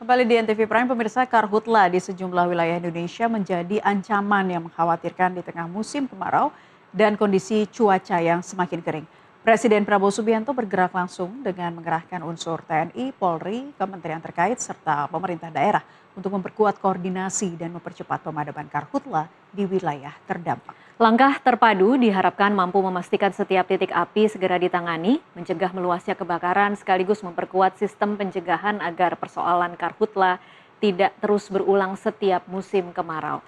Kembali di NTV Prime, pemirsa, karhutla di sejumlah wilayah Indonesia menjadi ancaman yang mengkhawatirkan di tengah musim kemarau dan kondisi cuaca yang semakin kering. Presiden Prabowo Subianto bergerak langsung dengan mengerahkan unsur TNI, Polri, kementerian terkait, serta pemerintah daerah untuk memperkuat koordinasi dan mempercepat pemadaman karhutla di wilayah terdampak. Langkah terpadu diharapkan mampu memastikan setiap titik api segera ditangani, mencegah meluasnya kebakaran sekaligus memperkuat sistem pencegahan agar persoalan karhutla tidak terus berulang setiap musim kemarau.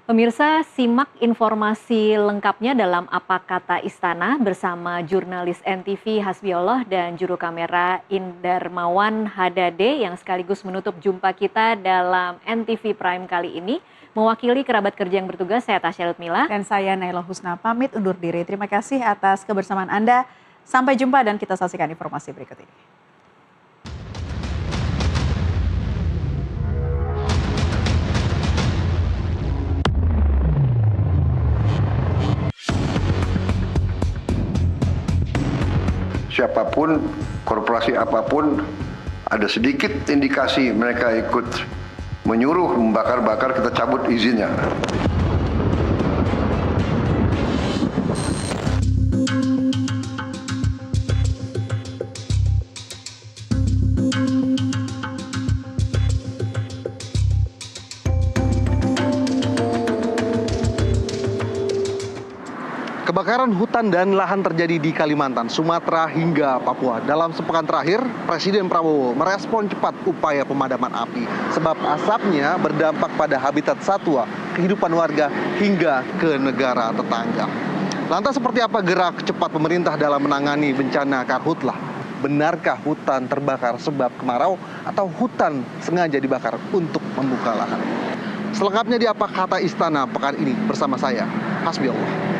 Pemirsa, simak informasi lengkapnya dalam Apa Kata Istana bersama jurnalis NTV Hasbiollah dan juru kamera Indarmawan Hadade yang sekaligus menutup jumpa kita dalam NTV Prime kali ini. Mewakili kerabat kerja yang bertugas, saya Tasya Lutmila. Dan saya Naila Husna, pamit undur diri. Terima kasih atas kebersamaan Anda. Sampai jumpa dan kita saksikan informasi berikut ini. Siapapun, korporasi apapun, ada sedikit indikasi mereka ikut menyuruh membakar-bakar, kita cabut izinnya. Kebakaran hutan dan lahan terjadi di Kalimantan, Sumatera hingga Papua. Dalam sepekan terakhir, Presiden Prabowo merespon cepat upaya pemadaman api sebab asapnya berdampak pada habitat satwa, kehidupan warga hingga ke negara tetangga. Lantas seperti apa gerak cepat pemerintah dalam menangani bencana karhutlah? Benarkah hutan terbakar sebab kemarau atau hutan sengaja dibakar untuk membuka lahan? Selengkapnya di Apa Kata Istana pekan ini bersama saya, Hasbiollah.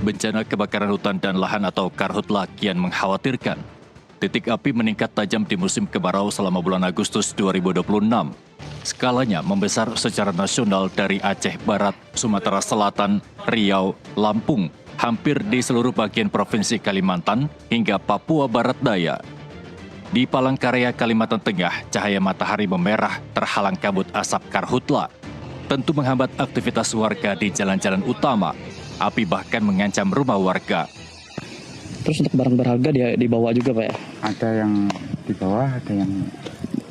Bencana kebakaran hutan dan lahan atau karhutla kian mengkhawatirkan. Titik api meningkat tajam di musim kemarau selama bulan Agustus 2026. Skalanya membesar secara nasional dari Aceh Barat, Sumatera Selatan, Riau, Lampung, hampir di seluruh bagian Provinsi Kalimantan hingga Papua Barat Daya. Di Palangkaraya, Kalimantan Tengah, cahaya matahari memerah terhalang kabut asap karhutla. Tentu menghambat aktivitas warga di jalan-jalan utama. Api bahkan mengancam rumah warga. Terus untuk barang berharga dia dibawa juga Pak ya? Ada yang di bawah, ada yang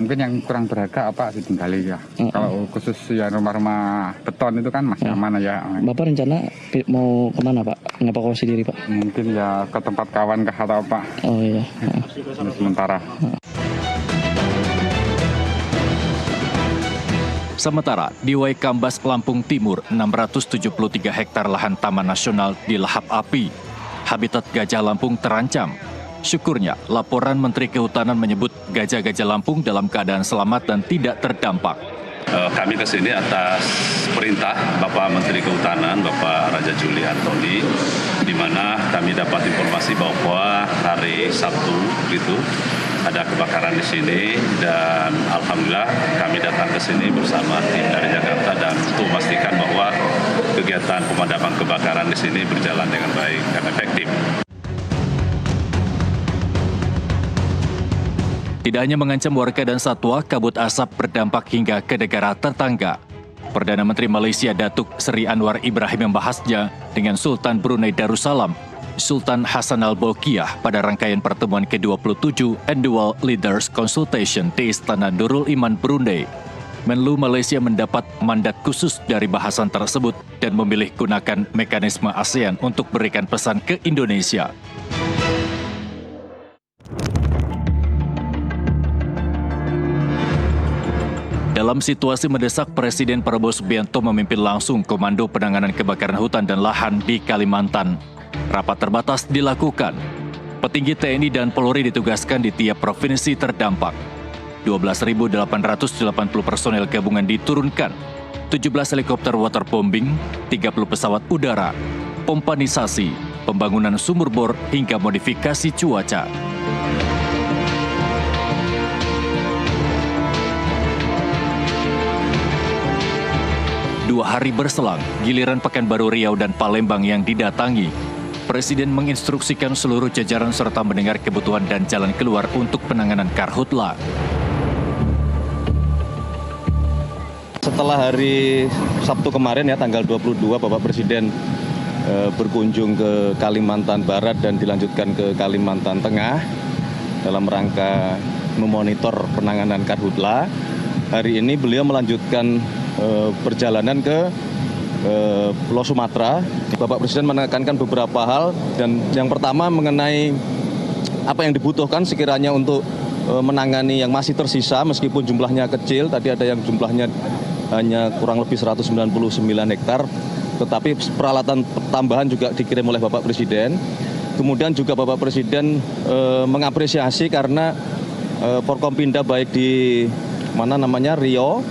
mungkin yang kurang berharga apa ditinggali ya. Kalau khusus ya rumah-rumah beton itu kan masih aman ya. Bapak rencana mau kemana Pak? Ngevakuasi diri Pak? Mungkin ya ke tempat kawan kah atau apa. Oh iya. Sementara. Sementara di Waikambas, Lampung Timur, 673 hektar lahan taman nasional dilahap api. Habitat gajah Lampung terancam. Syukurnya, laporan Menteri Kehutanan menyebut gajah-gajah Lampung dalam keadaan selamat dan tidak terdampak. Kami ke sini atas perintah Bapak Menteri Kehutanan, Bapak Raja Juli Antoni, di mana kami dapat informasi bahwa hari Sabtu itu ada kebakaran di sini dan alhamdulillah kami datang ke sini bersama tim dari Jakarta dan untuk memastikan bahwa kegiatan pemadaman kebakaran di sini berjalan dengan baik dan efektif. Tidak hanya mengancam warga dan satwa, kabut asap berdampak hingga ke negara tetangga. Perdana Menteri Malaysia Datuk Seri Anwar Ibrahim membahasnya dengan Sultan Brunei Darussalam, Sultan Hassan Al-Bolkiah pada rangkaian pertemuan ke-27 Annual Leaders Consultation di Istana Nurul Iman Brunei. Menlu Malaysia mendapat mandat khusus dari bahasan tersebut dan memilih gunakan mekanisme ASEAN untuk berikan pesan ke Indonesia. Dalam situasi mendesak, Presiden Prabowo Subianto memimpin langsung Komando Penanganan Kebakaran Hutan dan Lahan di Kalimantan. Rapat terbatas dilakukan. Petinggi TNI dan Polri ditugaskan di tiap provinsi terdampak. 12.880 personel gabungan diturunkan. 17 helikopter waterbombing, 30 pesawat udara, pompanisasi, pembangunan sumur bor hingga modifikasi cuaca. 2 hari berselang, giliran Pekanbaru Riau dan Palembang yang didatangi. Presiden menginstruksikan seluruh jajaran serta mendengar kebutuhan dan jalan keluar untuk penanganan karhutla. Setelah hari Sabtu kemarin ya, tanggal 22, Bapak Presiden berkunjung ke Kalimantan Barat dan dilanjutkan ke Kalimantan Tengah dalam rangka memonitor penanganan karhutla. Hari ini beliau melanjutkan perjalanan ke Pulau Sumatera. Bapak Presiden menekankan beberapa hal, dan yang pertama mengenai apa yang dibutuhkan sekiranya untuk menangani yang masih tersisa meskipun jumlahnya kecil. Tadi ada yang jumlahnya hanya kurang lebih 199 hektar, tetapi peralatan tambahan juga dikirim oleh Bapak Presiden. Kemudian juga Bapak Presiden mengapresiasi karena Forkompinda baik di Riau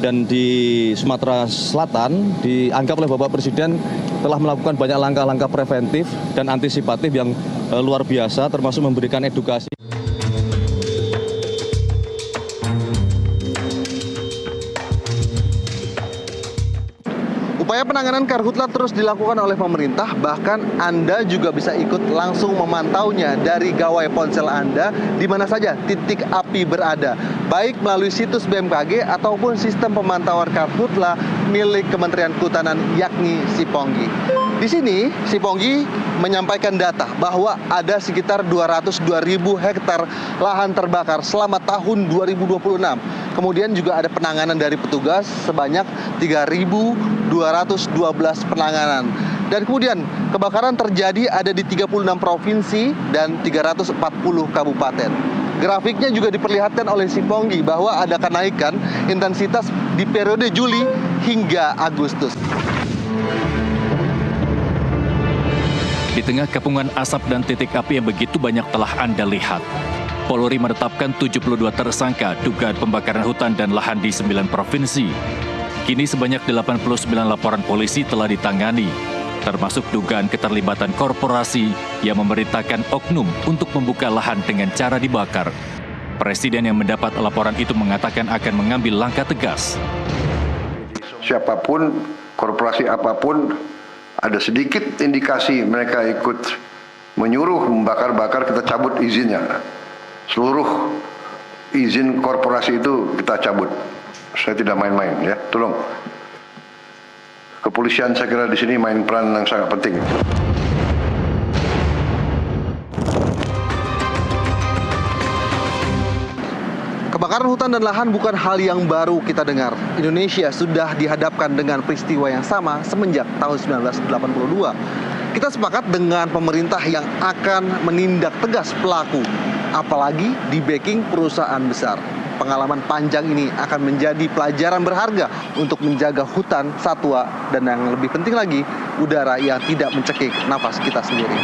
dan di Sumatera Selatan dianggap oleh Bapak Presiden telah melakukan banyak langkah-langkah preventif dan antisipatif yang luar biasa, termasuk memberikan edukasi. Upaya penanganan karhutla terus dilakukan oleh pemerintah, bahkan Anda juga bisa ikut langsung memantaunya dari gawai ponsel Anda di mana saja titik api berada, baik melalui situs BMKG ataupun sistem pemantauan karhutla milik Kementerian Kehutanan yakni Siponggi. Di sini Siponggi menyampaikan data bahwa ada sekitar 202.000 hektar lahan terbakar selama tahun 2026. Kemudian juga ada penanganan dari petugas sebanyak 3.212 penanganan. Dan kemudian kebakaran terjadi ada di 36 provinsi dan 340 kabupaten. Grafiknya juga diperlihatkan oleh Siponggi bahwa ada kenaikan intensitas di periode Juli hingga Agustus. Di tengah kepungan asap dan titik api yang begitu banyak telah Anda lihat, Polri menetapkan 72 tersangka dugaan pembakaran hutan dan lahan di 9 provinsi. Kini sebanyak 89 laporan polisi telah ditangani, termasuk dugaan keterlibatan korporasi yang memerintahkan oknum untuk membuka lahan dengan cara dibakar. Presiden yang mendapat laporan itu mengatakan akan mengambil langkah tegas. Siapapun, korporasi apapun, ada sedikit indikasi mereka ikut menyuruh membakar-bakar, kita cabut izinnya. Seluruh izin korporasi itu kita cabut. Saya tidak main-main ya, tolong. Kepolisian saya kira di sini main peran yang sangat penting. Kebakaran hutan dan lahan bukan hal yang baru kita dengar. Indonesia sudah dihadapkan dengan peristiwa yang sama semenjak tahun 1982. Kita sepakat dengan pemerintah yang akan menindak tegas pelaku, apalagi di backing perusahaan besar. Pengalaman panjang ini akan menjadi pelajaran berharga untuk menjaga hutan, satwa, dan yang lebih penting lagi, udara yang tidak mencekik nafas kita sendiri.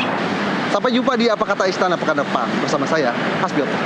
Sampai jumpa di Apa Kata Istana pekan depan. Bersama saya, Hasbiotto.